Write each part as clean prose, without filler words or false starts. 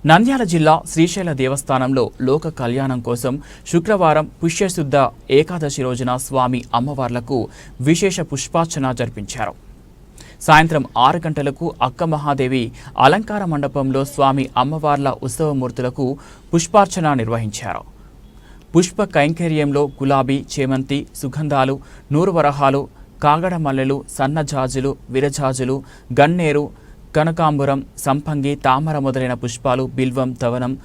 నంద్యాల జిల్లా శ్రీశైల దేవస్థానంలో లోక కళ్యాణం కోసం శుక్రవారం పుష్యశుద్ధ ఏకాదశి రోజున స్వామి అమ్మవార్లకు విశేష పుష్పార్చన జరిపించారు. సాయంత్రం 6 గంటలకు అక్క మహాదేవి అలంకార మండపంలో స్వామి అమ్మవార్ల ఉత్సవమూర్తులకు పుష్పార్చన నిర్వహించారు. పుష్ప కైంకర్యంలో గులాబీ, చేమంతి, సుగంధాలు, నూరువరహాలు, కాగడ మల్లెలు, సన్నజాజులు, విరజాజులు, గన్నేరు, కనకాంబరం, సంపంగి, తామర మొదలైన పుష్పాలు, బిల్వం, దవనం,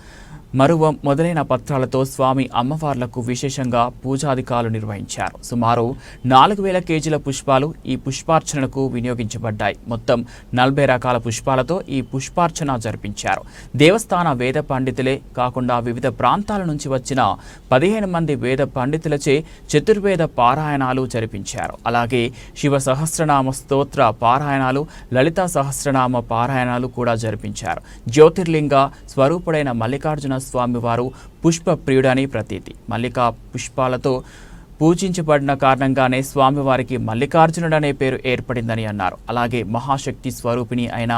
మరువం మొదలైన పత్రాలతో స్వామి అమ్మవార్లకు విశేషంగా పూజాధికారులు నిర్వహించారు. సుమారు 4000 కేజీల పుష్పాలు ఈ పుష్పార్చనకు వినియోగించబడ్డాయి. మొత్తం 40 రకాల పుష్పాలతో ఈ పుష్పార్చన జరిపించారు. దేవస్థాన వేద పండితులే కాకుండా వివిధ ప్రాంతాల నుంచి వచ్చిన 15 మంది వేద పండితులచే చతుర్వేద పారాయణాలు జరిపించారు. అలాగే శివ సహస్రనామ స్తోత్ర పారాయణాలు, లలితా సహస్రనామ పారాయణాలు కూడా జరిపించారు. జ్యోతిర్లింగ స్వరూపుడైన మల్లికార్జున స్వామివారు పుష్ప ప్రియుడని ప్రతీతి. మల్లికా పుష్పాలతో పూజించబడిన కారణంగానే స్వామివారికి మల్లికార్జునుడనే పేరు ఏర్పడిందని అన్నారు. అలాగే మహాశక్తి స్వరూపిణి అయిన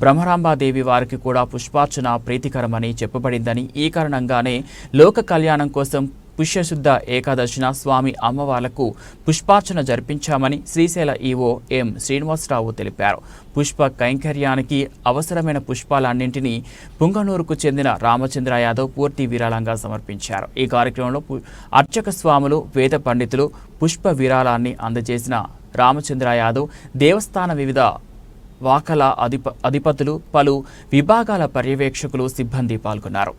బ్రహ్మరాంబాదేవి వారికి కూడా పుష్పార్చన ప్రీతికరమని చెప్పబడిందని, ఈ కారణంగానే లోక కళ్యాణం కోసం పుష్యశుద్ధ ఏకాదశిన స్వామి అమ్మవార్లకు పుష్పార్చన జరిపించామని శ్రీశైల ఈవో ఎం శ్రీనివాసరావు తెలిపారు. పుష్ప కైంకర్యానికి అవసరమైన పుష్పాలన్నింటినీ పుంగనూరుకు చెందిన రామచంద్ర యాదవ్ పూర్తి విరాళంగా సమర్పించారు. ఈ కార్యక్రమంలో అర్చక స్వాములు, వేద పండితులు పుష్ప విరాళాన్ని అందజేసిన రామచంద్ర యాదవ్, దేవస్థాన వివిధ వాకల అధిపతులు, పలు విభాగాల పర్యవేక్షకులు, సిబ్బంది పాల్గొన్నారు.